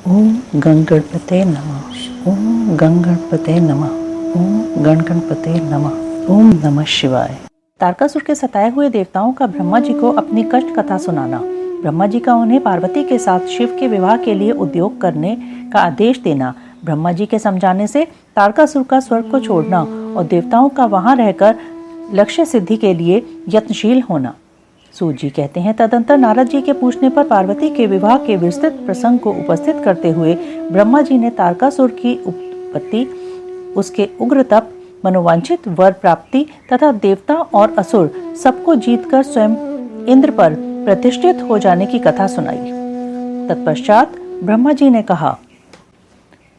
ओम गणगणपते नमः। ओम गणगणपते नमः। ओम गणगणपते नमः। ओम नमः शिवाय। तारकासुर के सताए हुए देवताओं का ब्रह्मा जी को अपनी कष्ट कथा सुनाना, ब्रह्मा जी का उन्हें पार्वती के साथ शिव के विवाह के लिए उद्योग करने का आदेश देना, ब्रह्मा जी के समझाने से तारकासुर का स्वर्ग को छोड़ना और देवताओं का वहां रहकर लक्ष्य सिद्धि के लिए यत्नशील होना। सूत जी कहते हैं, तदंतर नारद जी के पूछने पर पार्वती के विवाह के विस्तृत प्रसंग को उपस्थित करते हुए ब्रह्मा जी ने तारकासुर की उत्पत्ति, उसके उग्र तप, मनोवांछित वर प्राप्ति तथा देवता और असुर सबको जीतकर स्वयं इंद्र पर प्रतिष्ठित हो जाने की कथा सुनाई। तत्पश्चात ब्रह्मा जी ने कहा,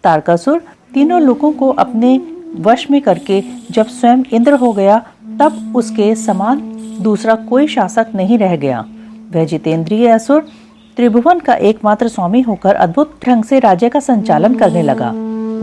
तारकासुर तीनों लोगों को अपने वश में करके जब स्वयं इंद्र हो गया, तब उसके समान दूसरा कोई शासक नहीं रह गया। वह जितेंद्रिय असुर त्रिभुवन का एकमात्र स्वामी होकर अद्भुत ढंग से राज्य का संचालन करने लगा।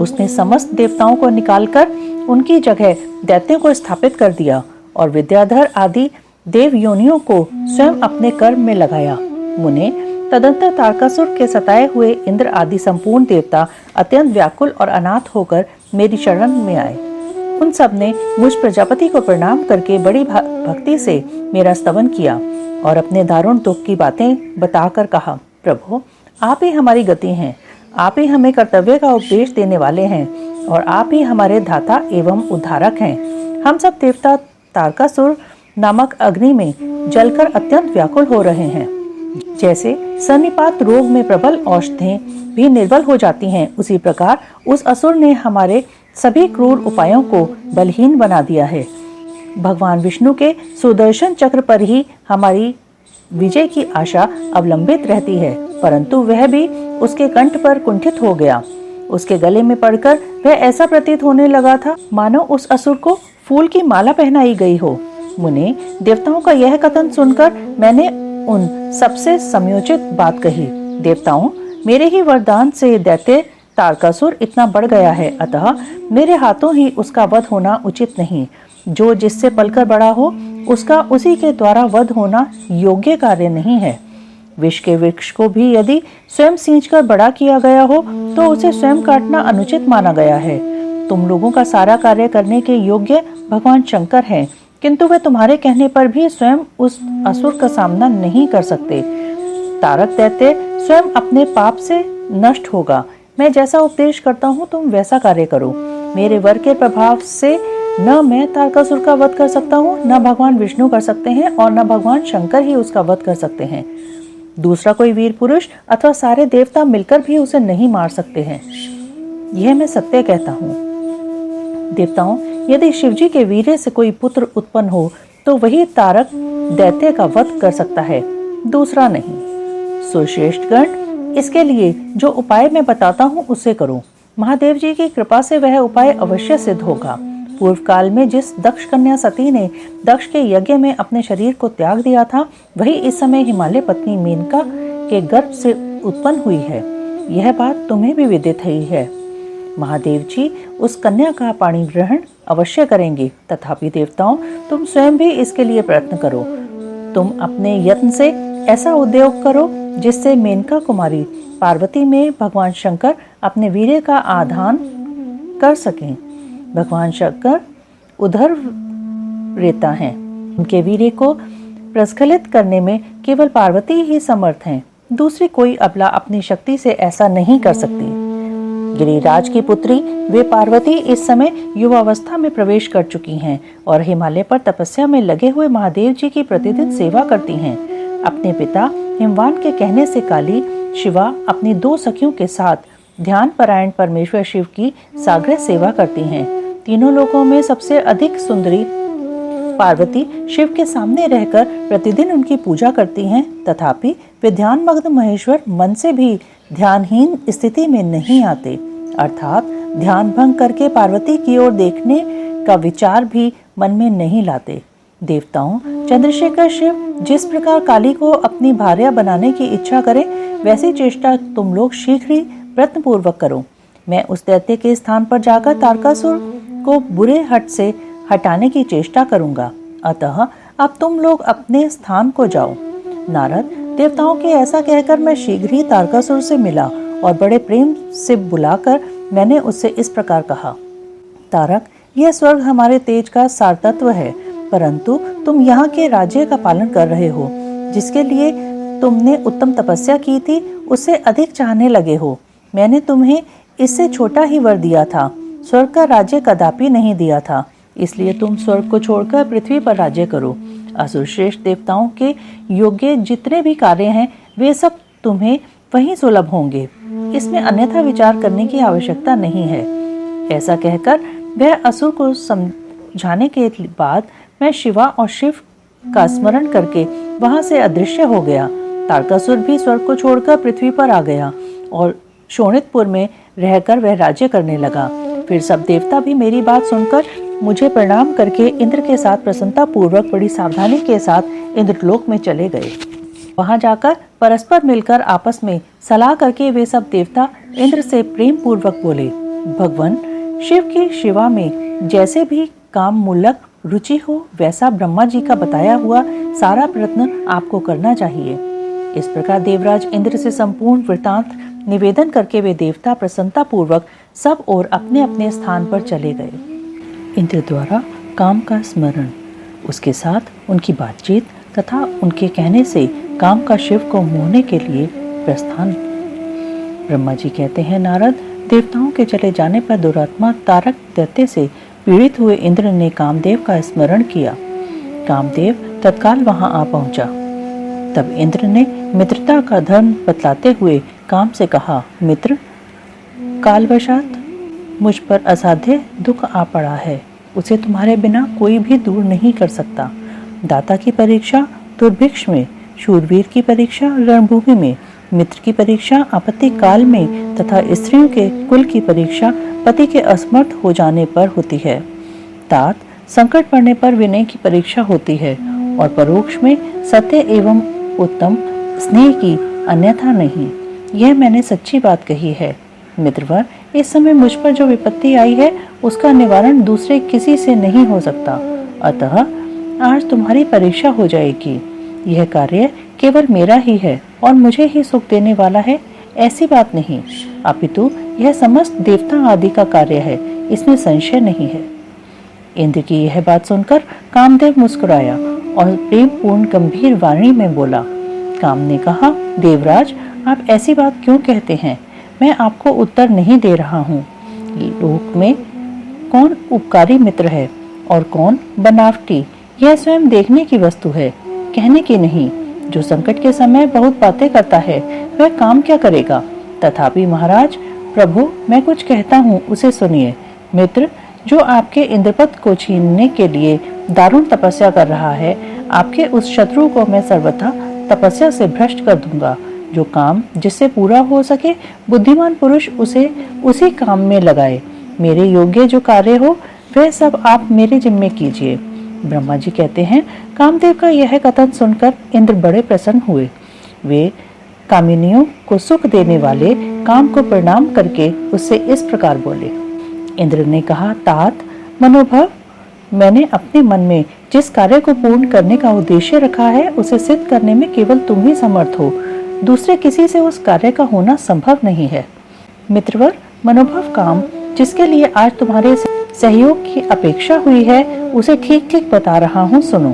उसने समस्त देवताओं को निकालकर उनकी जगह दैत्यों को स्थापित कर दिया और विद्याधर आदि देव योनियों को स्वयं अपने कर्म में लगाया। मुने, तदंतर तारकासुर के सताए हुए इंद्र आदि संपूर्ण देवता अत्यंत व्याकुल और अनाथ होकर मेरी शरण में आए। उन सब ने मुझ प्रजापति को प्रणाम करके बड़ी भक्ति से मेरा स्तवन किया और अपने दारुण दुख की बातें बताकर कहा, प्रभु आप ही हमारी गति हैं, आप ही हमें कर्तव्य का उपदेश देने वाले हैं और आप ही हमारे धाता एवं उद्धारक हैं। हम सब देवता तारकासुर नामक अग्नि में जलकर अत्यंत व्याकुल हो रहे हैं। जैसे सन्निपात रोग में प्रबल औषधें भी निर्बल हो जाती हैं, उसी प्रकार उस असुर ने हमारे सभी क्रूर उपायों को बलहीन बना दिया है। भगवान विष्णु के सुदर्शन चक्र पर ही हमारी विजय की आशा अवलंबित रहती है, परंतु वह भी उसके कंठ पर कुंठित हो गया। उसके गले में पड़कर वह ऐसा प्रतीत होने लगा था मानो उस असुर को फूल की माला पहनाई गई हो। मुने, देवताओं का यह कथन सुनकर मैंने उन सबसे समयोचित बात कही, देवताओं मेरे ही वरदान से दैत्य तारकासुर इतना बढ़ गया है, अतः मेरे हाथों ही उसका वध होना उचित नहीं। जो जिससे पलकर बड़ा हो उसका उसी के द्वारा वध होना योग्य कार्य नहीं है। विष के वृक्ष को भी यदि स्वयं सींचकर बड़ा किया गया हो तो उसे स्वयं काटना अनुचित माना गया है। तुम लोगों का सारा कार्य करने के योग्य भगवान शंकर हैं, किंतु वे तुम्हारे कहने पर भी स्वयं उस असुर का सामना नहीं कर सकते। तारक दैत्य स्वयं अपने पाप से नष्ट होगा। मैं जैसा उपदेश करता हूँ तुम वैसा कार्य करो। मेरे वर के प्रभाव से न मैं तारकासुर का वध कर सकता हूँ, न भगवान विष्णु कर सकते हैं और न भगवान शंकर ही उसका वध कर सकते हैं। दूसरा कोई वीर पुरुष अथवा सारे देवता मिलकर भी उसे नहीं मार सकते हैं। यह मैं सत्य कहता हूँ। देवताओं, यदि शिवजी के वीर्य से कोई पुत्र उत्पन्न हो तो वही तारक दैत्य का वध कर सकता है, दूसरा नहीं। सुश्रेष्ठ गण, इसके लिए जो उपाय मैं बताता हूँ उसे करो। महादेव जी की कृपा से वह उपाय अवश्य सिद्ध होगा। पूर्व काल में जिस दक्ष कन्या सती ने दक्ष के यज्ञ में अपने शरीर को त्याग दिया था, वही इस समय हिमालय पत्नी मेनका के गर्भ से उत्पन्न हुई है। यह बात तुम्हें भी विदित ही है। महादेव जी उस कन्या का पाणी ग्रहण अवश्य करेंगे, तथापि देवताओं तुम स्वयं भी इसके लिए प्रयत्न करो। तुम अपने यत्न से ऐसा उद्योग करो जिससे मेनका कुमारी पार्वती में भगवान शंकर अपने वीर्य का आधान कर सकें। भगवान शंकर उधर रेता हैं, उनके वीर्य को प्रस्खलित करने में केवल पार्वती ही समर्थ हैं। दूसरी कोई अबला अपनी शक्ति से ऐसा नहीं कर सकती। गिरिराज की पुत्री वे पार्वती इस समय युवावस्था में प्रवेश कर चुकी हैं और हिमालय पर तपस्या में लगे हुए महादेव जी की प्रतिदिन सेवा करती हैं। अपने पिता हिमवान के कहने से काली शिवा अपनी 2 सखियों के साथ ध्यान परायण परमेश्वर शिव की साग्रह सेवा करती हैं। तीनों लोकों में सबसे अधिक सुंदरी पार्वती शिव के सामने रहकर प्रतिदिन उनकी पूजा करती हैं, तथापि वे ध्यान मग्न महेश्वर मन से भी ध्यानहीन स्थिति में नहीं आते, अर्थात ध्यान भंग करके पार्वती की ओर देखने का विचार भी मन में नहीं लाते। देवताओं, चंद्रशेखर शिव जिस प्रकार काली को अपनी भार्या बनाने की इच्छा करे, वैसी चेष्टा तुम लोग शीघ्र ही प्रयत्न पूर्वक करो। मैं उस दैत्य के स्थान पर जाकर तारकासुर को बुरे हट से हटाने की चेष्टा करूंगा। अतः अब तुम लोग अपने स्थान को जाओ। नारद, देवताओं के ऐसा कहकर मैं शीघ्र ही तारकासुर से मिला और बड़े प्रेम से बुलाकर मैंने उससे इस प्रकार कहा, तारक, यह स्वर्ग हमारे तेज का सार तत्व है, परंतु तुम यहाँ के राज्य का पालन कर रहे हो। जिसके लिए तुमने उत्तम तपस्या की थी उससे अधिक चाहने लगे हो। मैंने तुम्हें इससे छोटा ही वर दिया था, स्वर्ग का राज्य कदापि नहीं दिया था, इसलिए तुम स्वर्ग को छोड़कर पृथ्वी पर राज्य करो। असुर श्रेष्ठ देवताओं के योग्य जितने भी कार्य हैं वे सब तुम्हें वहीं सुलभ होंगे, इसमें अन्यथा विचार करने की आवश्यकता नहीं है। ऐसा कहकर वह असुर को समझाने के बाद मैं शिवा और शिव का स्मरण करके वहां से अदृश्य हो गया। तारकासुर भी स्वर्ग को छोड़कर पृथ्वी पर आ गया और शोणितपुर में रहकर वह राज्य करने लगा। फिर सब देवता भी मेरी बात सुनकर मुझे प्रणाम करके इंद्र के साथ प्रसन्नता पूर्वक बड़ी सावधानी के साथ इंद्रलोक में चले गए। वहां जाकर परस्पर मिलकर आपस में सलाह करके वे सब देवता इंद्र से प्रेम पूर्वक बोले, भगवान शिव की शिवा में जैसे भी काम मूलक रुचि हो वैसा ब्रह्मा जी का बताया हुआ सारा प्रयत्न आपको करना चाहिए। इस प्रकार देवराज इंद्र से संपूर्ण वृतांत निवेदन करके वे देवता प्रसन्नता पूर्वक सब और अपने अपने स्थान पर चले गए। इंद्र द्वारा काम का स्मरण, उसके साथ उनकी बातचीत तथा उनके कहने से काम का शिव को मोहने के लिए प्रस्थान। ब्रह्मा जी कहते हैं, नारद, देवताओं के चले जाने पर दुरात्मा तारक दैत्य से पीड़ित हुए इंद्र ने कामदेव का स्मरण किया। कामदेव तत्काल वहां आ पहुंचा। तब इंद्र ने मित्रता का धर्म बतलाते हुए काम से कहा, मित्र, कालवशात मुझ पर असाध्य दुख आ पड़ा है, उसे तुम्हारे बिना कोई भी दूर नहीं कर सकता। दाता की परीक्षा दुर्भिक्ष में, शूरवीर की परीक्षा रणभूमि में, मित्र की परीक्षा आपत्ति काल में तथा स्त्रियों के कुल की परीक्षा पति के असमर्थ हो जाने पर होती है। तात संकट पड़ने पर विनय की परीक्षा होती है और परोक्ष में सत्य एवं उत्तम स्नेह की, अन्यथा नहीं। यह मैंने सच्ची बात कही है। मित्रवर, इस समय मुझ पर जो विपत्ति आई है उसका निवारण दूसरे किसी से नहीं हो सकता, अतः आज तुम्हारी परीक्षा हो जाएगी। यह कार्य केवल मेरा ही है और मुझे ही सुख देने वाला है, ऐसी बात नहीं, अपितु यह समस्त देवता आदि का कार्य है, इसमें संशय नहीं है। इंद्र की यह बात सुनकर कामदेव मुस्कुराया और प्रेम पूर्ण गंभीर वाणी में बोला। काम ने कहा, देवराज, आप ऐसी बात क्यों कहते हैं? मैं आपको उत्तर नहीं दे रहा हूँ। लोक में कौन उपकारी मित्र है और कौन बनावटी, यह स्वयं देखने की वस्तु है, कहने की नहीं। जो संकट के समय बहुत बातें करता है वह काम क्या करेगा? तथापि महाराज, प्रभु, मैं कुछ कहता हूँ, उसे सुनिए। मित्र, जो आपके इंद्रपद को छीनने के लिए दारुण तपस्या कर रहा है, आपके उस शत्रु को मैं सर्वथा तपस्या से भ्रष्ट कर दूंगा। जो काम जिससे पूरा हो सके, बुद्धिमान पुरुष उसे उसी काम में लगाए। मेरे योग्य जो कार्य हो वह सब आप मेरे जिम्मे कीजिए। ब्रह्मा जी कहते हैं, कामदेव का यह कथन सुनकर इंद्र बड़े प्रसन्न हुए। वे कामिनियों को सुख देने वाले काम को प्रणाम करके उससे इस प्रकार बोले। इंद्र ने कहा, तात मनोभव, मैंने अपने मन में जिस कार्य को पूर्ण करने का उद्देश्य रखा है उसे सिद्ध करने में केवल तुम ही समर्थ हो, दूसरे किसी से उस कार्य का होना संभव नहीं है। मित्रवर, मनोभव काम जिसके लिए आज तुम्हारे सहयोग की अपेक्षा हुई है उसे ठीक ठीक बता रहा हूँ, सुनो।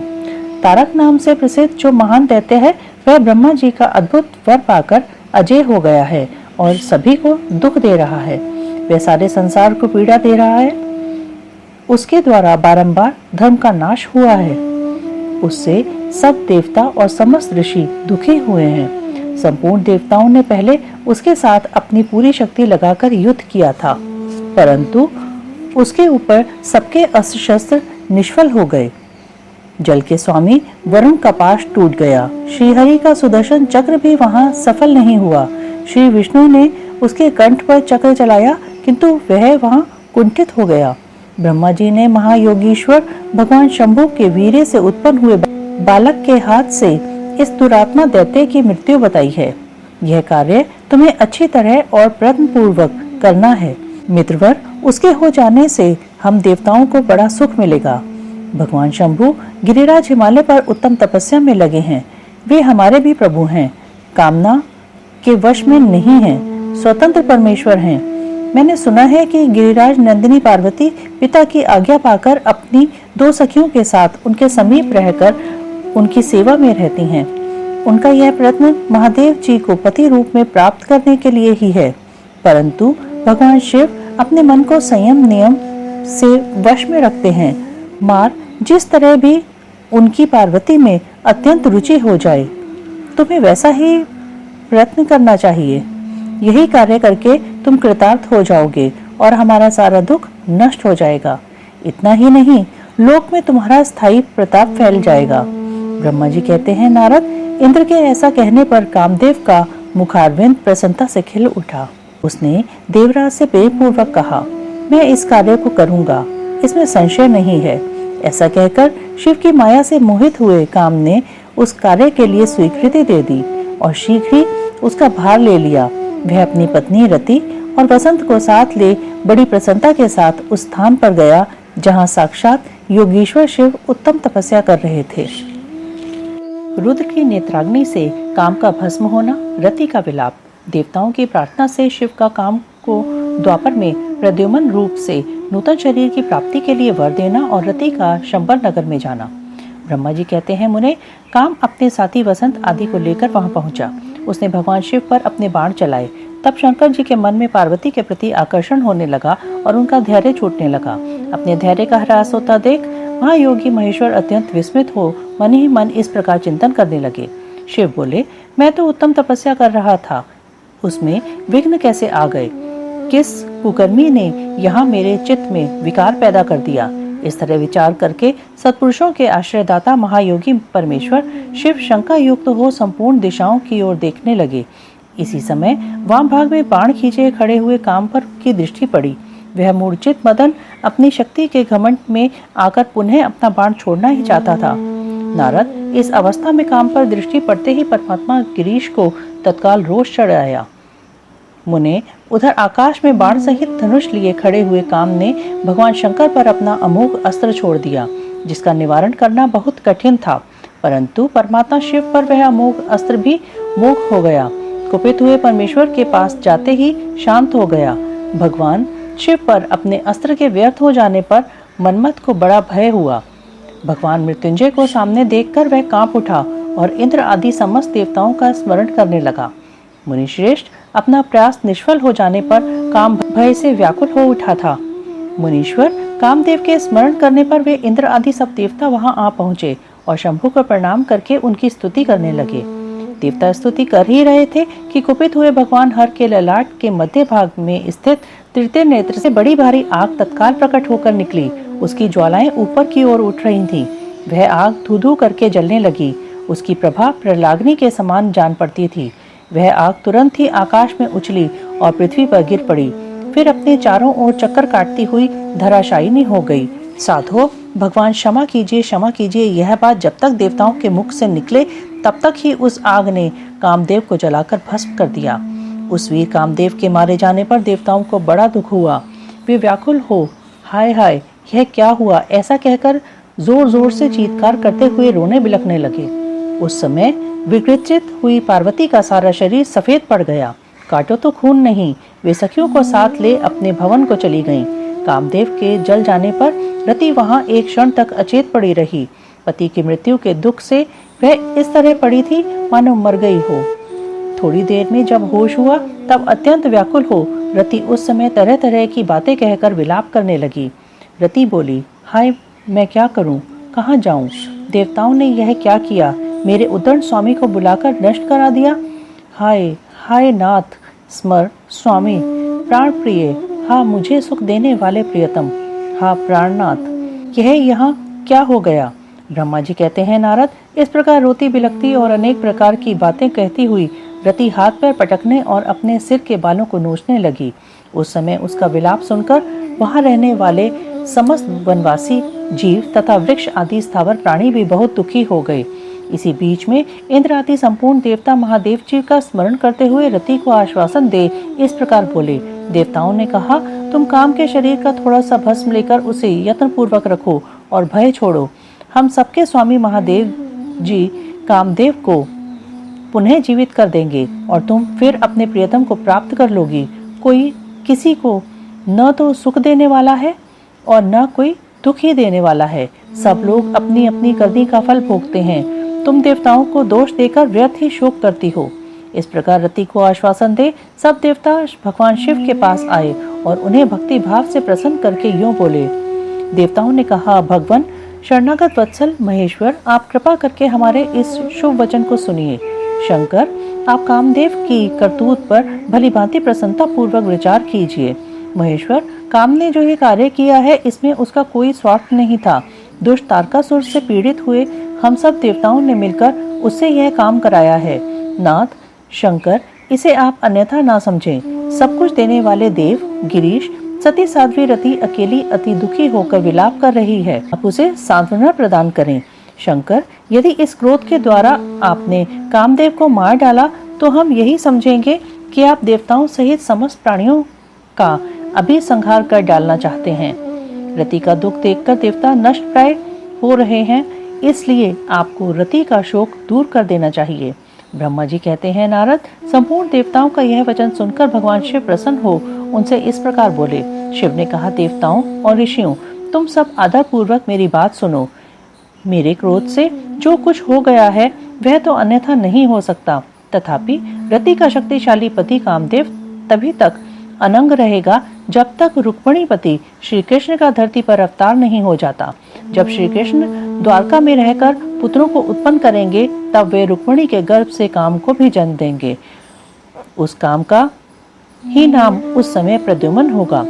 तारक नाम से प्रसिद्ध जो महान दैत्य है वह ब्रह्मा जी का अद्भुत वर पाकर अजय हो गया है और सभी को दुख दे रहा है। वह सारे संसार को पीड़ा दे रहा है। उसके द्वारा बारंबार धर्म का नाश हुआ है। उससे सब देवता और समस्त ऋषि दुखी हुए हैं। संपूर्ण देवताओं ने पहले उसके साथ अपनी पूरी शक्ति लगाकर युद्ध किया था, परंतु उसके ऊपर सबके अस्त्र शस्त्र निष्फल हो गए। जल के स्वामी वरुण का पाश टूट गया। श्रीहरि का सुदर्शन चक्र भी वहां सफल नहीं हुआ। श्री विष्णु ने उसके कंठ पर चक्र चलाया किंतु वह वहां कुंठित हो गया। ब्रह्मा जी ने महायोगीश्वर भगवान शंभु के वीर्य से उत्पन्न हुए बालक के हाथ से इस दुरात्मा दैत्य की मृत्यु बताई है। यह कार्य तुम्हें अच्छी तरह और प्रयत्न पूर्वक करना है। मित्रवर, उसके हो जाने से हम देवताओं को बड़ा सुख मिलेगा। भगवान शंभु गिरिराज हिमालय पर उत्तम तपस्या में लगे हैं। वे हमारे भी प्रभु हैं, कामना के वश में नहीं हैं। स्वतंत्र परमेश्वर हैं। मैंने सुना है कि गिरिराज नंदिनी पार्वती पिता की आज्ञा पाकर अपनी 2 सखियों के साथ उनके समीप रहकर उनकी सेवा में रहती हैं। उनका यह प्रयत्न महादेव जी को पति रूप में प्राप्त करने के लिए ही है, परंतु भगवान शिव अपने मन को संयम नियम से वश में रखते हैं। मार जिस तरह भी उनकी पार्वती में अत्यंत रुचि हो जाए, तुम्हें वैसा ही प्रयत्न करना चाहिए। यही कार्य करके तुम कृतार्थ हो जाओगे और हमारा सारा दुख नष्ट हो जाएगा। इतना ही नहीं, लोक में तुम्हारा स्थायी प्रताप फैल जाएगा। ब्रह्मा जी कहते हैं, नारद, इंद्र के ऐसा कहने पर कामदेव का मुखारविंद प्रसन्नता से खिल उठा। उसने देवराज से प्रेमपूर्वक कहा, मैं इस कार्य को करूंगा, इसमें संशय नहीं है। ऐसा कहकर शिव की माया से मोहित हुए काम ने उस कार्य के लिए स्वीकृति दे दी और शीघ्र ही उसका भार ले लिया। वह अपनी पत्नी रति और वसंत को साथ ले बड़ी प्रसन्नता के साथ उस स्थान पर गया जहाँ साक्षात योगीश्वर शिव उत्तम तपस्या कर रहे थे। रुद्र की नेत्राग्नि से काम का भस्म होना, रति का विलाप, देवताओं की प्रार्थना से शिव का काम को द्वापर में प्रद्युम्न रूप से नूतन शरीर की प्राप्ति के लिए वर देना और रति का शंबर नगर में जाना। ब्रह्मा जी कहते हैं, मुने, काम अपने साथी वसंत आदि को लेकर वहां पहुंचा। उसने भगवान शिव पर अपने बाण चलाए। तब शंकर जी के मन में पार्वती के प्रति आकर्षण होने लगा और उनका धैर्य छूटने लगा। अपने धैर्य का ह्रास होता देख महायोगी महेश्वर अत्यंत विस्मित हो मन ही मन इस प्रकार चिंतन करने लगे। शिव बोले, मैं तो उत्तम तपस्या कर रहा था, उसमें विघ्न कैसे आ गए? किस कुकर्मी ने यहाँ मेरे चित्त में विकार पैदा कर दिया? इस तरह विचार करके सत्पुरुषों के आश्रयदाता महायोगी परमेश्वर शिव शंका युक्त हो संपूर्ण दिशाओं की ओर देखने लगे। इसी समय वाम भाग में बाण खींचे खड़े हुए काम पर की दृष्टि पड़ी। वह मूर्छित मदन अपनी शक्ति के घमंड में आकर पुनः अपना बाण छोड़ना ही चाहता था। नारद, इस अवस्था में काम पर दृष्टि पड़ते ही परमात्मा गिरीश को तत्काल रोष चढ़ आया। मुने, उधर आकाश में बाण सहित धनुष लिए खड़े हुए काम ने भगवान शंकर पर अपना अमोघ अस्त्र छोड़ दिया, जिसका निवारण करना बहुत कठिन था, परंतु परमात्मा शिव पर वह अमोघ अस्त्र भी मोह हो गया। कुपित हुए परमेश्वर के पास जाते ही शांत हो गया। भगवान शिव पर अपने अस्त्र के व्यर्थ हो जाने पर मनमत को बड़ा भय हुआ। भगवान मृत्युंजय को सामने देखकर वह कांप उठा और इंद्र आदि समस्त देवताओं का स्मरण करने लगा। मुनिश्रेष्ठ, अपना प्रयास निष्फल हो जाने पर काम भय से व्याकुल हो उठा था। मुनीश्वर, कामदेव के स्मरण करने पर वे इंद्र आदि सब देवता वहां आ पहुंचे और शंभु को प्रणाम करके उनकी स्तुति करने लगे। देवता स्तुति कर ही रहे थे कि कुपित हुए भगवान हर के ललाट के मध्य भाग में स्थित तृतीय नेत्र से बड़ी भारी आग तत्काल प्रकट होकर निकली। उसकी ज्वालाएं ऊपर की ओर उठ रही थीं। वह आग धू-धू करके जलने लगी। उसकी प्रभा प्रलाग्नि के समान जान पड़ती थी। वह आग तुरंत ही आकाश में उछली और पृथ्वी पर गिर पड़ी, फिर अपने चारों ओर चक्कर काटती हुई धराशायिनी हो गई। साधो, भगवान क्षमा कीजिए, यह बात जब तक देवताओं के मुख से निकले तब तक ही उस आग ने कामदेव को जलाकर भस्म कर दिया। उस वीर कामदेव के मारे जाने पर देवताओं को बड़ा दुख हुआ। वे व्याकुल हो हाय हाय यह क्या हुआ ऐसा कहकर जोर जोर से चीत्कार करते हुए रोने बिलखने लगे। उस समय विकृचित हुई पार्वती का सारा शरीर सफेद पड़ गया। काटो तो खून नहीं, वे सखियों को साथ ले अपने भवन को चली गईं। कामदेव के जल जाने पर रति वहां एक क्षण तक अचेत पड़ी रही। पति की मृत्यु के दुख से वह इस तरह पड़ी थी मानो मर गई हो। थोड़ी देर में जब होश हुआ तब अत्यंत व्याकुल हो रति उस समय तरह तरह की बातें कहकर विलाप करने लगी। रति बोली, हाय मैं क्या करूं, कहाँ जाऊं? देवताओं ने यह क्या किया, मेरे उद्दंड स्वामी को बुलाकर नष्ट करा दिया। हाय हाय नाथ, स्मर स्वामी, प्राण प्रिय, हाँ मुझे सुख देने वाले प्रियतम, हाँ प्राणनाथ, यह यहाँ क्या हो गया? ब्रह्मा जी कहते हैं, नारद, इस प्रकार रोती बिलखती और अनेक प्रकार की बातें कहती हुई रति हाथ पैर पटकने और अपने सिर के बालों को नोचने लगी। उस समय उसका विलाप सुनकर वहां रहने वाले समस्त वनवासी जीव तथा वृक्ष आदि स्थावर प्राणी भी बहुत दुखी हो गए। इसी बीच में इंद्र आदि संपूर्ण देवता महादेव जी का स्मरण करते हुए रति को आश्वासन दे इस प्रकार बोले। देवताओं ने कहा, तुम काम के शरीर का थोड़ा सा भस्म लेकर उसे यत्न पूर्वक रखो और भय छोड़ो। हम सबके स्वामी महादेव जी कामदेव को पुनः जीवित कर देंगे और तुम फिर अपने प्रियतम को प्राप्त कर लोगी। कोई किसी को न तो सुख देने वाला है और न कोई दुख ही देने वाला है। सब लोग अपनी अपनी करनी का फल भोगते हैं। तुम देवताओं को दोष देकर व्यर्थ ही शोक करती हो। इस प्रकार रति को आश्वासन दे सब देवता भगवान शिव के पास आए और उन्हें भक्ति भाव से प्रसन्न करके यूं बोले। देवताओं ने कहा, भगवान शरणागत वत्सल महेश्वर, आप कृपा करके हमारे इस शुभ वचन को सुनिए। शंकर, आप कामदेव की करतूत पर भली भांति प्रसन्नता पूर्वक विचार कीजिए। महेश्वर, काम ने जो ये कार्य किया है इसमें उसका कोई स्वार्थ नहीं था। दुष्ट तारकासुर से पीड़ित हुए हम सब देवताओं ने मिलकर उससे यह काम कराया है। नाथ शंकर, इसे आप अन्यथा ना समझें। सब कुछ देने वाले देव गिरीश, सती साध्वी रति अकेली अति दुखी होकर विलाप कर रही है। आप उसे सांत्वना प्रदान करें। शंकर, यदि इस क्रोध के द्वारा आपने कामदेव को मार डाला तो हम यही समझेंगे कि आप देवताओं सहित समस्त प्राणियों का अभी संहार कर डालना चाहते हैं। रति का दुख देखकर देवता नष्ट प्राय हो रहे हैं, इसलिए आपको रति का शोक दूर कर देना चाहिए। ब्रह्मा जी कहते हैं, नारद, संपूर्ण देवताओं का यह वचन सुनकर भगवान शिव प्रसन्न हो उनसे इस प्रकार बोले। शिव ने कहा, देवताओं और ऋषियों, तुम सब आदर पूर्वक मेरी बात सुनो। मेरे क्रोध से जो कुछ हो गया है वह तो अन्यथा नहीं हो सकता, तथापि रति का शक्तिशाली पति कामदेव तभी तक अनंग रहेगा जब तक रुक्मिणीपति श्री कृष्ण का धरती पर अवतार नहीं हो जाता। जब श्री कृष्ण द्वारका में रहकर पुत्रों को उत्पन्न करेंगे तब वे रुक्मिणी के गर्भ से काम को भी जन्म देंगे। उस काम का ही नाम उस समय प्रद्युम्न होगा,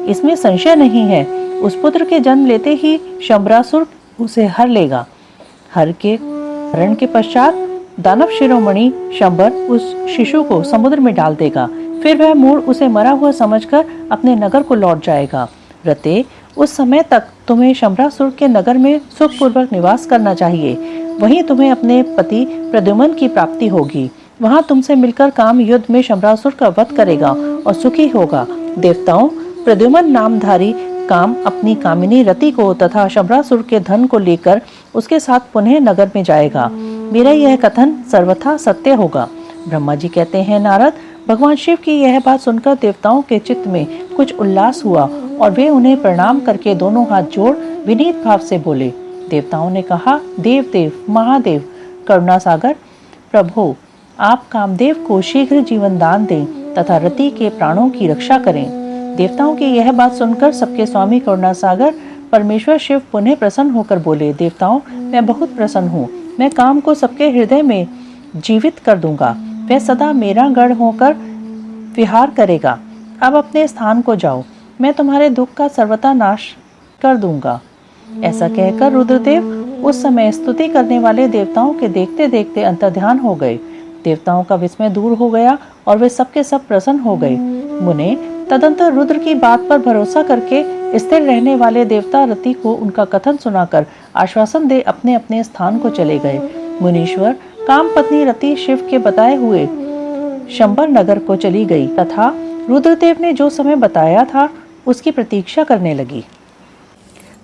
इसमें संशय नहीं है। उस पुत्र के जन्म लेते ही शंबरासुर उसे हर लेगा। हर के हरण के पश्चात दानव शिरोमणि शंबर उस शिशु को समुद्र में डाल देगा। फिर वह मूढ़ उसे मरा हुआ समझकर अपने नगर को लौट जाएगा। रते, उस समय तक तुम्हें शंबरासुर के नगर में सुखपूर्वक निवास करना चाहिए। वहीं तुम्हें अपने पति प्रद्युम्न की प्राप्ति होगी। वहां तुमसे मिलकर काम युद्ध में शंबरासुर का वध करेगा और सुखी होगा। देवताओं, प्रद्युम्न नामधारी काम अपनी कामिनी रति को तथा शंबरासुर के धन को लेकर उसके साथ पुनः नगर में जाएगा। मेरा यह कथन सर्वथा सत्य होगा। ब्रह्मा जी कहते हैं, नारद, भगवान शिव की यह बात सुनकर देवताओं के चित्त में कुछ उल्लास हुआ और वे उन्हें प्रणाम करके दोनों हाथ जोड़ विनीत भाव से बोले। देवताओं ने कहा, देव देव महादेव करुणा सागर प्रभु, आप कामदेव को शीघ्र जीवन दान दें तथा रति के प्राणों की रक्षा करें। देवताओं की यह बात सुनकर सबके स्वामी करुणा सागर परमेश्वर शिव पुनः प्रसन्न होकर बोले, देवताओं, मैं बहुत प्रसन्न हूँ। मैं काम को सबके हृदय में जीवित कर दूंगा। वह सदा मेरा गढ़ होकर विहार करेगा। अब अपने स्थान को जाओ, मैं तुम्हारे दुख का सर्वथा नाश कर दूंगा। ऐसा कहकर रुद्रदेव उस समय स्तुति करने वाले देवताओं के देखते देखते अंतर्ध्यान हो गए। देवताओं का विस्मय दूर हो गया और वे सबके सब प्रसन्न हो गए। मुने तदंतर रुद्र की बात पर भरोसा करके स्थिर रहने वाले देवता रति को उनका कथन सुनाकर आश्वासन दे अपने अपने स्थान को चले गए। मुनीश्वर, काम पत्नी रति शिव के बताए हुए शंबर नगर को चली गई तथा रुद्रदेव ने जो समय बताया था उसकी प्रतीक्षा करने लगी।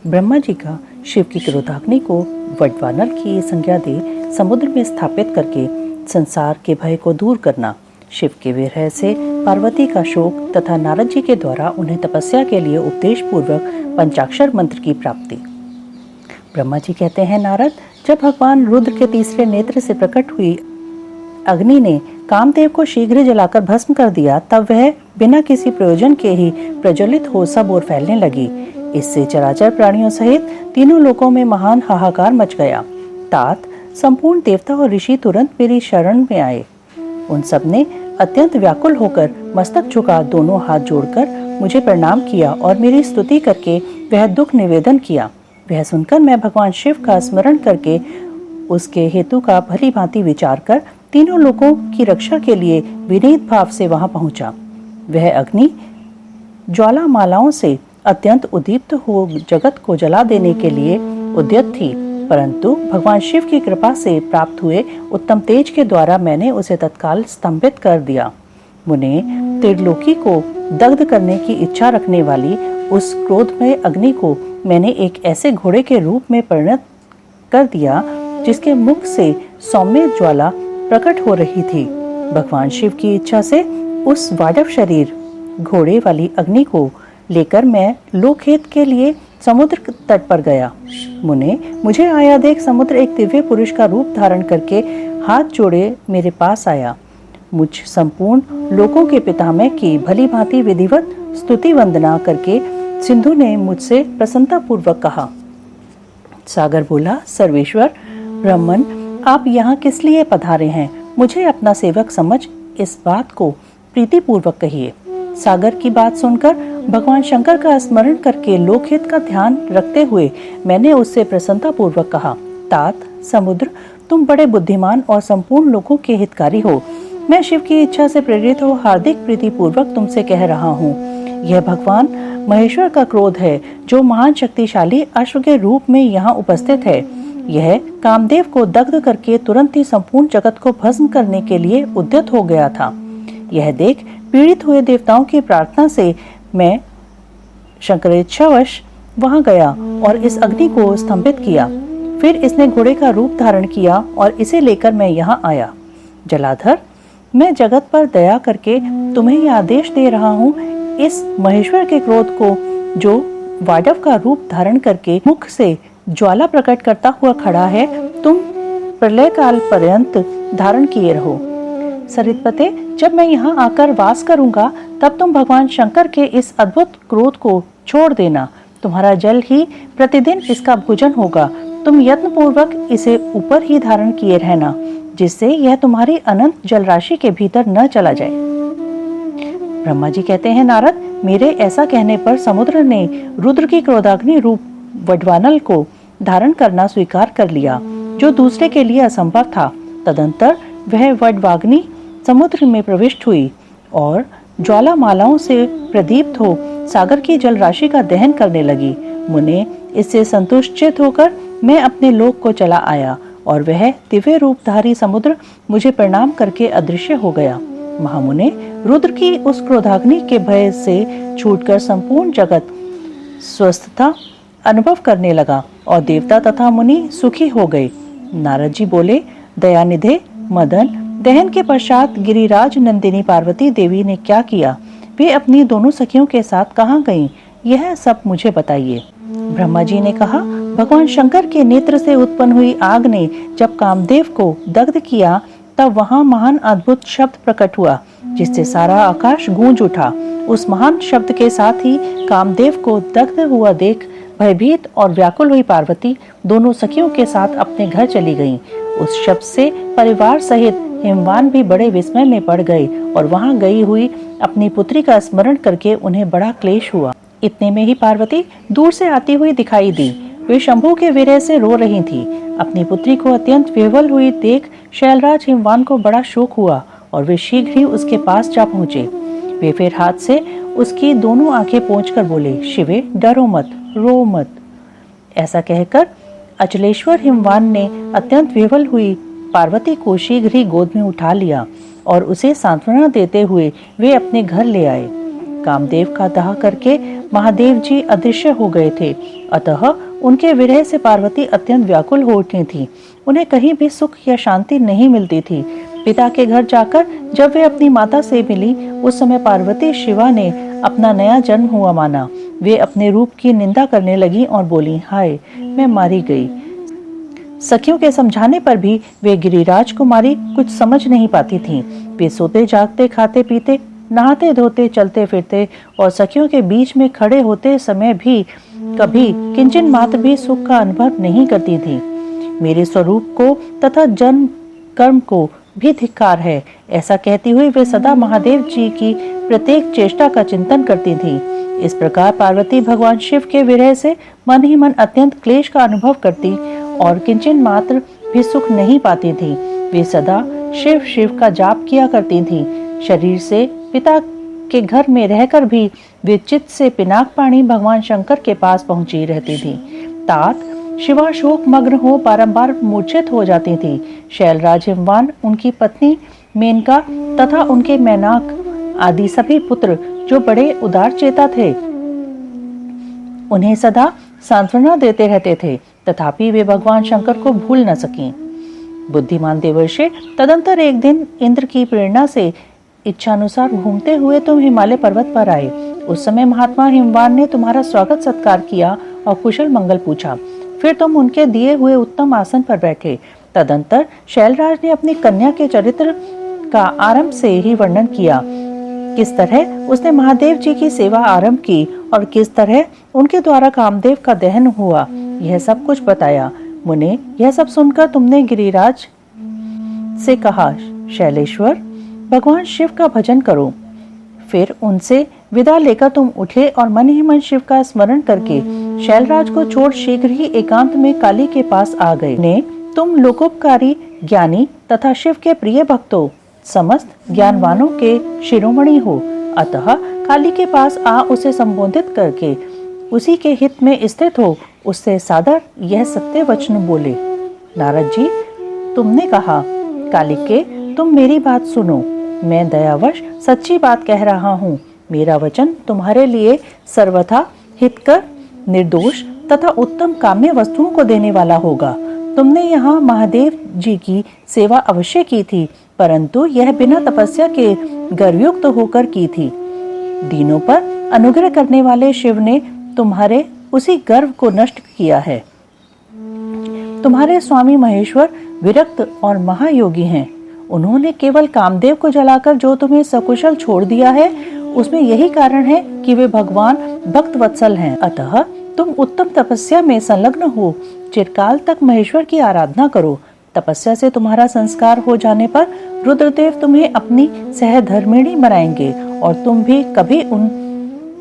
ब्रह्मा जी का शिव की क्रोधाग्नि को वडवानल की संज्ञा दे समुद्र में स्थापित करके संसार के भय को दूर करना, शिव के विरह से पार्वती का शोक तथा नारद जी के द्वारा उन्हें तपस्या के लिए उपदेश पूर्वक पंचाक्षर मंत्र की प्राप्ति। ब्रह्मा जी कहते हैं, नारद, जब भगवान रुद्र के तीसरे नेत्र से प्रकट हुई अग्नि ने कामदेव को शीघ्र जलाकर भस्म कर दिया, तब वह बिना किसी प्रयोजन के ही प्रज्वलित हो सब ओर फैलने लगी। इससे चराचर प्राणियों सहित तीनों लोकों में महान हाहाकार मच गया। तात संपूर्ण देवता और ऋषि तुरंत मेरी शरण में आए। उन सब ने अत्यंत व्याकुल होकर मस्तक झुका दोनों हाथ जोड़कर मुझे प्रणाम किया और मेरी स्तुति करके वह दुख निवेदन किया। वह सुनकर मैं भगवान शिव का स्मरण करके उसके हेतु का भली भांति विचार कर तीनों लोगों की रक्षा के लिए विनीत भाव से वहां पहुंचा। वह अग्नि ज्वालामालाओं से अत्यंत उद्दीप्त हो जगत को जला देने के लिए उद्यत थी, परंतु भगवान शिव की कृपा से प्राप्त हुए उत्तम तेज के द्वारा मैंने उसे तत्काल स्तंभित कर दिया। मुने, त्रिलोकी को दग्ध करने की इच्छा रखने वाली उस क्रोधमय अग्नि को मैंने एक ऐसे घोड़े के रूप में परिणत कर दिया जिसके मुख से सौम्य ज्वाला प्रकट हो रही थी। भगवान शिव की इच्छा से उस वाडव शरीर घोड़े वाली अग्नि को लेकर मैं लोकहित के लिए समुद्र तट पर गया। मुने, मुझे आया देख समुद्र एक दिव्य पुरुष का रूप धारण करके हाथ जोड़े मेरे पास आया। मुझ संपूर्ण लोकों के पितामह की भली भांति विधिवत स्तुति वंदना करके सिंधु ने मुझसे प्रसन्नता पूर्वक कहा। सागर बोला, सर्वेश्वर ब्राह्मण, आप यहाँ किस लिए पधारे हैं? मुझे अपना सेवक समझ इस बात को प्रीति पूर्वक कहिए। सागर की बात सुनकर भगवान शंकर का स्मरण करके लोकहित का ध्यान रखते हुए मैंने उससे प्रसन्नता पूर्वक कहा, तात समुद्र, तुम बड़े बुद्धिमान और संपूर्ण लोगों के हितकारी हो। मैं शिव की इच्छा से प्रेरित हो हार्दिक प्रीति पूर्वक तुमसे कह रहा हूँ। यह भगवान महेश्वर का क्रोध है जो महान शक्तिशाली अश्व के रूप में यहाँ उपस्थित है। यह कामदेव को दग्ध करके तुरंत ही संपूर्ण जगत को भस्म करने के लिए उद्यत हो गया था। यह देख पीड़ित हुए देवताओं की प्रार्थना से मैं शंकरेच्छावश वहां गया और इस अग्नि को स्तंभित किया। फिर इसने घोड़े का रूप धारण किया और इसे लेकर मैं यहाँ आया। जलाधर, मैं जगत पर दया करके तुम्हें यह आदेश दे रहा हूँ, इस महेश्वर के क्रोध को जो वाडव का रूप धारण करके मुख से ज्वाला प्रकट करता हुआ खड़ा है, तुम प्रलय काल पर्यंत धारण किए रहो। सरितपते, जब मैं यहाँ आकर वास करूंगा तब तुम भगवान शंकर के इस अद्भुत क्रोध को छोड़ देना। तुम्हारा जल ही प्रतिदिन इसका भोजन होगा। तुम यत्न पूर्वक इसे ऊपर ही धारण किए रहना, जिससे यह तुम्हारी अनंत जल राशि के भीतर न चला जाए। ब्रह्मा जी कहते हैं, नारद, मेरे ऐसा कहने पर समुद्र ने रुद्र की क्रोधाग्नि रूप वडवानल को धारण करना स्वीकार कर लिया, जो दूसरे के लिए असंभव था। तदंतर वह वडवाग्नि समुद्र में प्रविष्ट हुई और ज्वालामालाओं से प्रदीप्त हो सागर की जल राशि का दहन करने लगी। मुने, इससे संतुष्ट होकर मैं अपने लोक को चला आया और वह दिव्य रूपधारी समुद्र मुझे प्रणाम करके अदृश्य हो गया। महामुने, रुद्र की उस क्रोधाग्नि के भय से छूटकर संपूर्ण जगत स्वस्थता अनुभव करने लगा और देवता तथा मुनि सुखी हो गए। नारद जी बोले, दयानिधे मदन, दहन के पश्चात गिरिराज नंदिनी पार्वती देवी ने क्या किया? वे अपनी दोनों सखियों के साथ कहाँ गईं? यह सब मुझे बताइए। ब्रह्मा जी ने कहा, भगवान शंकर के नेत्र से उत्पन्न हुई आग ने जब कामदेव को दग्ध किया तब वहाँ महान अद्भुत शब्द प्रकट हुआ, जिससे सारा आकाश गूंज उठा। उस महान शब्द के साथ ही कामदेव को दग्ध हुआ देख भयभीत और व्याकुल हुई पार्वती दोनों सखियों के साथ अपने घर चली गईं। उस शब्द से परिवार सहित हिमवान भी बड़े विस्मय में पड़ गए और वहां गई हुई अपनी पुत्री का स्मरण करके उन्हें बड़ा क्लेश हुआ। इतने में ही पार्वती दूर से आती हुई दिखाई दी। वे शंभू के विरह से रो रही थी। अपनी पुत्री को अत्यंत विह्वल हुई देख शैलराज हिमवान को बड़ा शोक हुआ और वे शीघ्र ही उसके पास जा पहुँचे। वे फिर हाथ से उसकी दोनों आंखें पोंछकर बोले, शिवे, डरो मत, रो मत। ऐसा कहकर अचलेश्वर हिमवान ने अत्यंत विह्वल हुई पार्वती को शीघ्र ही गोद में उठा लिया और उसे सांत्वना देते हुए वे अपने घर ले आए। कामदेव का दाह करके महादेव जी अदृश्य हो गए थे, अतः उनके विरह से पार्वती अत्यंत व्याकुल हो उठी थी। उन्हें कहीं भी सुख या शांति नहीं मिलती थी। पिता के घर जाकर जब वे अपनी माता से मिली, उस समय पार्वती शिवा ने अपना नया जन्म हुआ माना। वे अपने रूप की निंदा करने लगी और बोली, हाय, मैं मारी गई। सखियों के समझाने पर भी वे गिरिराज कुमारी कुछ समझ नहीं पाती थीं। वे सोते जागते, खाते पीते, नहाते धोते, चलते फिरते और सखियों के बीच में खड़े होते समय भी कभी किंचन मात्र भी सुख का अनुभव नहीं करती थीं। मेरे स्वरूप को तथा जन्म कर्म को भी धिक्कार है, ऐसा कहती हुई वे सदा महादेव जी की प्रत्येक चेष्टा का चिंतन करती थीं। इस प्रकार पार्वती भगवान शिव के विरह से मन ही मन अत्यंत क्लेश का अनुभव करती और किंचन मात्र भी सुख नहीं पाती थी। वे सदा शिव शिव का जाप किया करती थी। शरीर से पिता के घर में रहकर भी वे चित्त से पिनाक पाणी भगवान शंकर के पास पहुंची रहती थी। तात शिवा शोक मग्न हो बारंबार मूर्छित हो जाती थी। शैलराज हिमवान, उनकी पत्नी मेनका तथा उनके मैनाक आदि सभी पुत्र जो बड़े उदार चेता थे, उन्हें सदा सांत्वना देते रहते थे, तथापि वे भगवान शंकर को भूल न सकीं। बुद्धिमान देवर्षि, तदंतर एक दिन इंद्र की प्रेरणा से इच्छानुसार घूमते हुए तुम हिमालय पर्वत पर आए। उस समय महात्मा हिमवान ने तुम्हारा स्वागत सत्कार किया और कुशल मंगल पूछा। फिर तुम उनके दिए हुए उत्तम आसन पर बैठे। तदंतर शैलराज ने अपनी कन्या के चरित्र का आरंभ से ही वर्णन किया, किस तरह उसने महादेव जी की सेवा आरंभ की और किस तरह उनके द्वारा कामदेव का दहन हुआ, यह सब कुछ बताया। मुने, यह सब सुनकर तुमने गिरिराज से कहा, शैलेश्वर, भगवान शिव का भजन करो। फिर उनसे विदा लेकर तुम उठे और मन ही मन शिव का स्मरण करके शैलराज को छोड़ शीघ्र ही एकांत में काली के पास आ गए। ने तुम लोकोपकारी, ज्ञानी तथा शिव के प्रिय भक्तों, समस्त ज्ञानवानों के शिरोमणि हो, अतः काली के पास आ उसे संबोधित करके उसी के हित में स्थित हो उससे सादर यह सत्य वचन बोले। नारद जी, तुमने कहा, कालिके, तुम मेरी बात सुनो। मैं दयावश सच्ची बात कह रहा हूँ। मेरा वचन तुम्हारे लिए सर्वथा हितकर, निर्दोष तथा उत्तम काम्य वस्तुओं को देने वाला होगा। तुमने यहाँ महादेव जी की सेवा अवश्य की थी, परंतु यह बिना तपस्या के गर्वयुक्त होकर की थी। दीनों पर अनुग्रह करने वाले शिव ने तुम्हारे उसी गर्व को नष्ट किया है। तुम्हारे स्वामी महेश्वर विरक्त और महायोगी हैं। उन्होंने केवल कामदेव को जलाकर जो तुम्हें सकुशल छोड़ दिया है, उसमें यही कारण है कि वे भगवान भक्त वत्सल हैं। अतः तुम उत्तम तपस्या में संलग्न हो, चिरकाल तक महेश्वर की आराधना करो। तपस्या से तुम्हारा संस्कार हो जाने पर रुद्रदेव तुम्हें अपनी सहधर्मिणी बनाएंगे और तुम भी कभी उन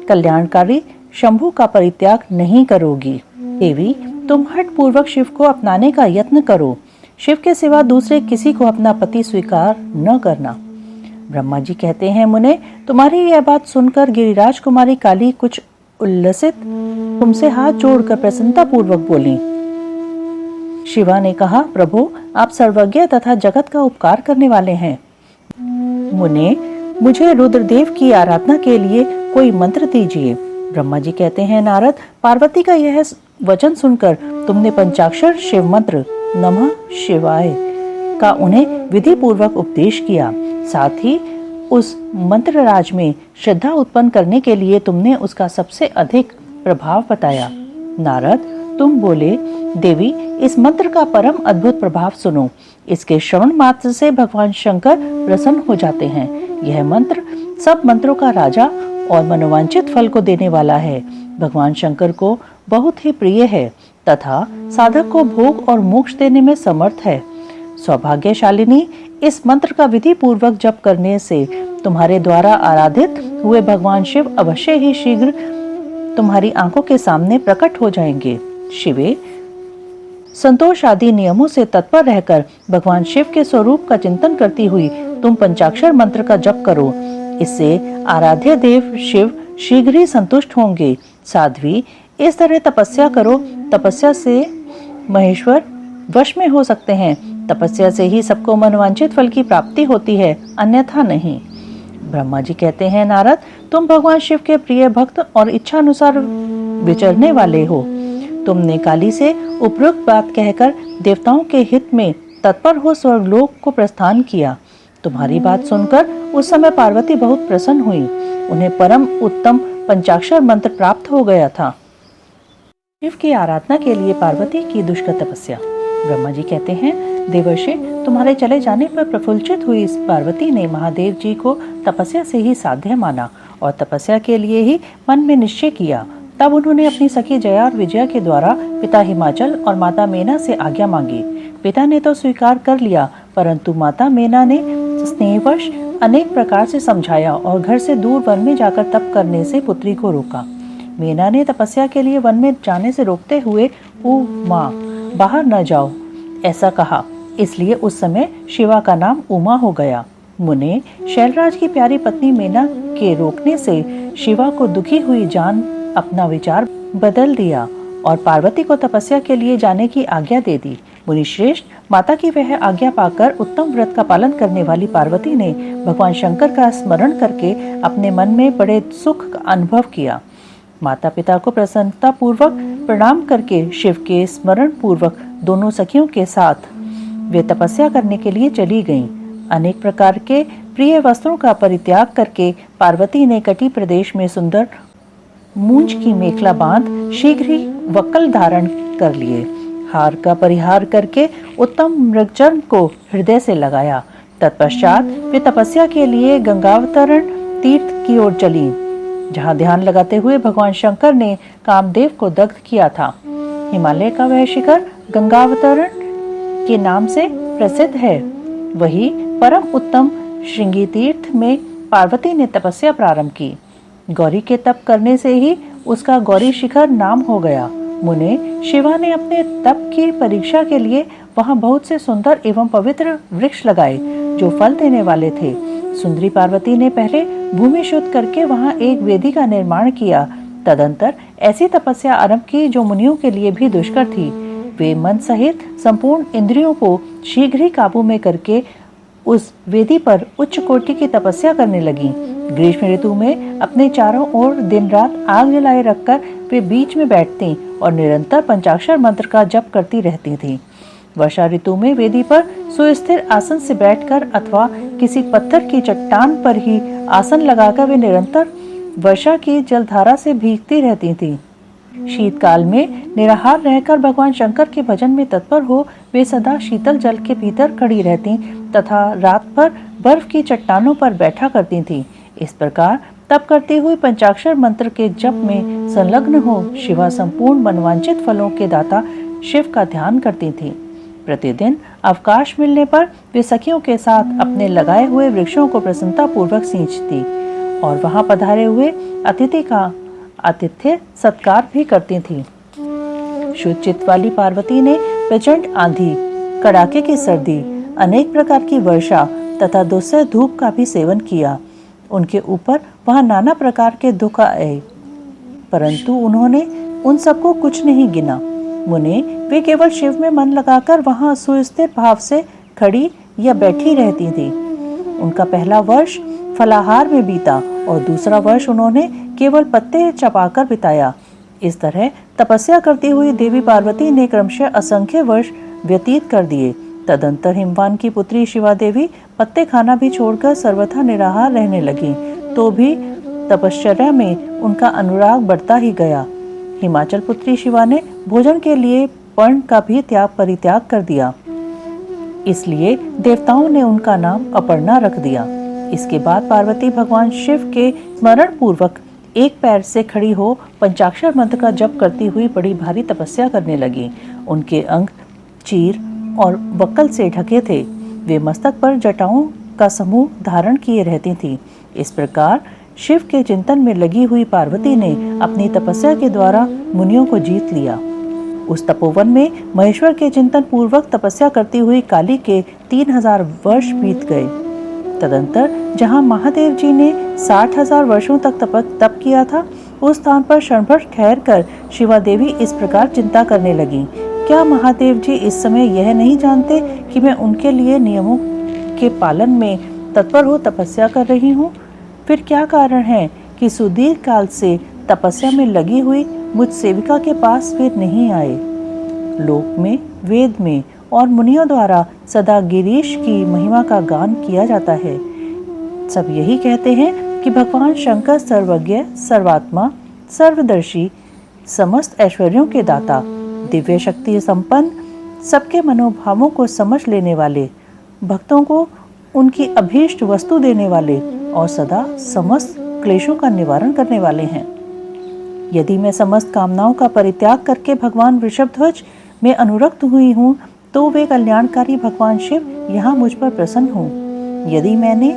कल्याणकारी शंभु का परित्याग नहीं करोगी। देवी, तुम हठ पूर्वक शिव को अपनाने का यत्न करो। शिव के सिवा दूसरे किसी को अपना पति स्वीकार न करना। ब्रह्मा जी कहते हैं, मुने, तुम्हारी यह बात सुनकर गिरिराज कुमारी काली कुछ उल्लसित तुमसे हाथ जोड़कर प्रसन्नता पूर्वक बोली। शिवा ने कहा, प्रभु, आप सर्वज्ञ तथा जगत का उपकार करने वाले हैं। मुने, मुझे रुद्रदेव की आराधना के लिए कोई मंत्र दीजिए। ब्रह्मा जी कहते हैं, नारद, पार्वती का यह वचन सुनकर तुमने पंचाक्षर शिव मंत्र नमः शिवाय का उन्हें विधि पूर्वक उपदेश किया। साथ ही उस मंत्र राज में श्रद्धा उत्पन्न करने के लिए तुमने उसका सबसे अधिक प्रभाव बताया। नारद, तुम बोले, देवी, इस मंत्र का परम अद्भुत प्रभाव सुनो। इसके श्रवण मात्र से भगवान शंकर प्रसन्न हो जाते हैं। यह मंत्र सब मंत्रों का राजा और मनोवांछित फल को देने वाला है। भगवान शंकर को बहुत ही प्रिय है तथा साधक को भोग और मोक्ष देने में समर्थ है। सौभाग्यशालिनी, इस मंत्र का विधि पूर्वक जप करने से तुम्हारे द्वारा आराधित हुए भगवान शिव अवश्य ही शीघ्र तुम्हारी आंखों के सामने प्रकट हो जाएंगे। शिवे, संतोष आदि नियमों से तत्पर रहकर भगवान शिव के स्वरूप का चिंतन करती हुई तुम पंचाक्षर मंत्र का जप करो। इससे आराध्य देव शिव शीघ्र ही संतुष्ट होंगे। साध्वी, इस तरह तपस्या करो। तपस्या से महेश्वर वश में हो सकते हैं। तपस्या से ही सबको मनवांछित फल की प्राप्ति होती है, अन्यथा नहीं। ब्रह्मा जी कहते हैं, नारद, तुम भगवान शिव के प्रिय भक्त और इच्छानुसार विचरने वाले हो। तुमने काली से उपरोक्त बात कहकर देवताओं के हित में तत्पर हो स्वर्गलोक को प्रस्थान किया। तुम्हारी बात सुनकर उस समय पार्वती बहुत प्रसन्न हुई। उन्हें परम उत्तम पंचाक्षर मंत्र प्राप्त हो गया था। शिव की आराधना के लिए पार्वती की दुष्कर तपस्या। ब्रह्मा जी कहते हैं, देवर्षि, तुम्हारे चले जाने पर प्रफुल्लित हुई इस पार्वती ने महादेव जी को तपस्या से ही साध्य माना और तपस्या के लिए ही मन में निश्चय किया। तब उन्होंने अपनी सखी जया और विजया के द्वारा पिता हिमाचल और माता मेना से आज्ञा मांगी। पिता ने तो स्वीकार कर लिया, परंतु माता मेना ने स्नेहवश अनेक प्रकार से समझाया और घर से दूर वन में जाकर तप करने से पुत्री को रोका। मेना ने तपस्या के लिए वन में जाने से रोकते हुए, ओ माँ, बाहर न जाओ, ऐसा कहा। इसलिए उस समय शिवा का नाम उमा हो गया। मुने, शैलराज की प्यारी पत्नी मेना के रोकने से शिवा को दुखी हुई जान अपना विचार बदल दिया और पार्वती को तपस्या के लिए जाने की आज्ञा दे दी। मुनिश्रेष्ठ, माता की वह आज्ञा पाकर उत्तम व्रत का पालन करने वाली पार्वती ने भगवान शंकर का स्मरण करके अपने मन में बड़े सुख का अनुभव किया। माता पिता को प्रसन्नता पूर्वक प्रणाम करके शिव के स्मरण पूर्वक दोनों सखियों के साथ वे तपस्या करने के लिए चली गईं। अनेक प्रकार के प्रिय वस्त्रों का परित्याग करके पार्वती ने कटी प्रदेश में सुंदर मूंज की मेखला बांध शीघ्र ही वक्कल धारण कर लिए। हार का परिहार करके उत्तम मृगचर्म को हृदय से लगाया। तत्पश्चात वे तपस्या के लिए गंगावतरण तीर्थ की ओर चली, जहाँ ध्यान लगाते हुए भगवान शंकर ने कामदेव को दग्ध किया था। हिमालय का वह शिखर गंगावतरण के नाम से प्रसिद्ध है। वही परम उत्तम श्रृंगी तीर्थ में पार्वती ने तपस्या प्रारंभ की। गौरी के तप करने से ही उसका गौरी शिखर नाम हो गया। मुने शिवा ने अपने तप की परीक्षा के लिए वहां बहुत से सुंदर एवं पवित्र वृक्ष लगाए जो फल देने वाले थे। सुंदरी पार्वती ने पहले भूमि शुद्ध करके वहां एक वेदी का निर्माण किया। तदंतर ऐसी तपस्या आरंभ की जो मुनियों के लिए भी दुष्कर थी। वे मन सहित संपूर्ण इंद्रियों को शीघ्र ही काबू में करके उस वेदी पर उच्च कोटि की तपस्या करने लगी। ग्रीष्म ऋतु में अपने चारों ओर दिन रात आग जलाए रखकर वे बीच में बैठती और निरंतर पंचाक्षर मंत्र का जप करती रहती थीं। वर्षा ऋतु में वेदी पर सुस्थिर आसन से बैठकर अथवा किसी पत्थर की चट्टान पर ही आसन लगाकर वे निरंतर वर्षा की जलधारा से भीगती रहती थीं। शीतकाल में निराहार रहकर भगवान शंकर के भजन में तत्पर हो वे सदा शीतल जल के भीतर खड़ी रहती तथा रात भर बर्फ की चट्टानों पर बैठा करती थीं। इस प्रकार तप करते हुए पंचाक्षर मंत्र के जप में संलग्न हो शिवा संपूर्ण मनवांचित फलों के दाता शिव का ध्यान करती थीं। प्रतिदिन अवकाश मिलने पर वे सखियों के साथ अपने लगाए हुए वृक्षों को प्रसन्नता पूर्वक सींचती और वहां पधारे हुए अतिथि का आतिथ्य सत्कार भी करती थीं। शुद्ध चित्त वाली पार्वती ने प्रचंड आंधी, कड़ाके की सर्दी, अनेक प्रकार की वर्षा तथा दुस्सह धूप का भी सेवन किया। उनके ऊपर वहां नाना प्रकार के दुख आए, परंतु उन्होंने उन सबको कुछ नहीं गिना। मुने वे केवल शिव में मन लगाकर वहां सुस्थिर भाव से खड़ी या बैठी रहती थी। उनका पहला वर्ष फलाहार में बीता और दूसरा वर्ष उन्होंने केवल पत्ते चबाकर बिताया। इस तरह तपस्या करती हुई देवी पार्वती ने क्रमशः असंख्य वर्ष व्यतीत कर दिए। तदंतर हिमवान की पुत्री शिवा देवी पत्ते खाना भी छोड़कर सर्वथा निराहार रहने लगी, तो भी तपश्चर्या में उनका अनुराग बढ़ता ही गया। हिमाचल पुत्री शिवा ने भोजन के लिए पर्ण का भी परित्याग कर दिया, इसलिए देवताओं ने उनका नाम अपर्णा रख दिया। इसके बाद पार्वती भगवान शिव के स्मरण पूर्वक एक पैर से खड़ी हो पंचाक्षर मंत्र का जप करती हुई बड़ी भारी तपस्या करने लगी। उनके अंग चीर और वक्कल से ढके थे। वे मस्तक पर जटाओं का समूह धारण किए रहती थीं। इस प्रकार शिव के चिंतन में लगी हुई पार्वती ने अपनी तपस्या के द्वारा मुनियों को जीत लिया। उस तपोवन में महेश्वर के चिंतन पूर्वक तपस्या करती हुई काली के 3000 वर्ष बीत गए। तदंतर जहाँ महादेव जी ने 60,000 वर्षों तक तप किया था, उस स्थान पर क्षणभर ठहर कर शिवा देवी इस प्रकार चिंता करने लगी, क्या महादेव जी इस समय यह नहीं जानते कि मैं उनके लिए नियमों के पालन में तत्पर हो तपस्या कर रही हूँ? फिर क्या कारण है कि सुदीर्घ काल से तपस्या में लगी हुई मुझ सेविका के पास वे नहीं आए? लोक में, वेद में और मुनियों द्वारा सदा गिरीश की महिमा का गान किया जाता है। सब यही कहते हैं कि भगवान शंकर सर्वज्ञ, सर्वात्मा, सर्वदर्शी, समस्त ऐश्वर्यों के दाता, दिव्य शक्ति संपन्न, सबके मनोभावों को समझ लेने वाले, भक्तों को उनकी अभीष्ट वस्तु देने वाले और सदा समस्त क्लेशों का निवारण करने वाले हैं। यदि मैं समस्त कामनाओं का परित्याग करके भगवान वृषभध्वज में अनुरक्त हुई हूँ, तो वे कल्याणकारी भगवान शिव यहाँ मुझ पर प्रसन्न हों। यदि मैंने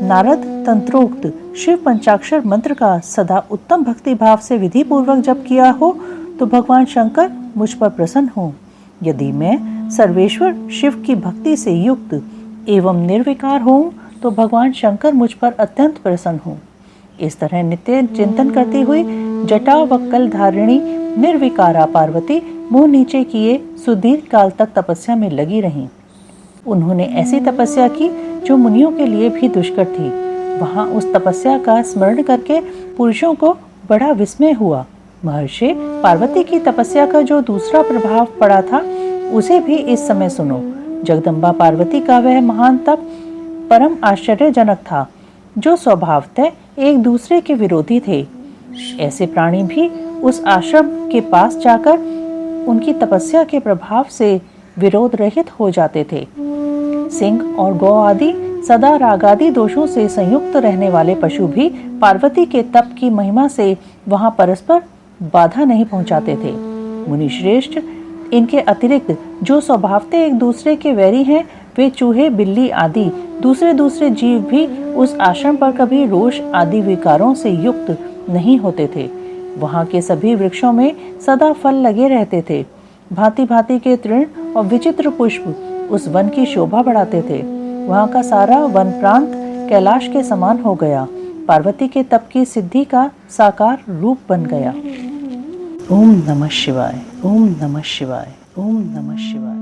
नारद तंत्रोक्त शिव पंचाक्षर मंत्र का सदा उत्तम भक्ति भाव से विधि पूर्वक जप किया हो, तो भगवान शंकर मुझ पर प्रसन्न हों। यदि मैं सर्वेश्वर शिव की भक्ति से युक्त एवं निर्विकार हूँ, तो भगवान शंकर मुझ पर अत्यंत प्रसन्न हों। इस तरह नित्य चिंतन करती हुई जटा वक्कल धारिणी निर्विकारा पार्वती मुंह नीचे किए सुदीर्घ काल तक तपस्या में लगी रहीं। उन्होंने ऐसी तपस्या की जो मुनियों के लिए भी दुष्कर थी। वहां उस तपस्या का स्मरण करके पुरुषों को बड़ा विस्मय हुआ। महर्षि, पार्वती की तपस्या का जो दूसरा प्रभाव पड़ा था, उसे भी इस समय सुनो। जगदम्बा पार्वती का वह महान तप परम आश्चर्यजनक था, जो स्वभावतः एक दूसरे के विरोधी थे। ऐसे प्राणी भी उस आश्रम के पास जाकर उनकी तपस्या के प्रभाव से विरोध रहित हो जाते थे। सिंह और गौ आदि सदा रागादि दोषों से संयुक्त रहने वाले पशु भी पार्वती के तप की महिमा से वहां परस्पर बाधा नहीं पहुंचाते थे। मुनि श्रेष्ठ, इनके अतिरिक्त जो स्वभावतः एक दूसरे के वैरी हैं, वे चूहे, बिल्ली आदि दूसरे जीव भी उस आश्रम पर कभी रोष आदि विकारों से युक्त नहीं होते थे। वहां के सभी वृक्षों में सदा फल लगे रहते थे। भांति भांति के तृण और विचित्र पुष्प उस वन की शोभा बढ़ाते थे। वहां का सारा वन प्रांत कैलाश के समान हो गया, पार्वती के तप की सिद्धि का साकार रूप बन गया। ओम नमः शिवाय, ओम नमः शिवाय, ओम नमः शिवाय।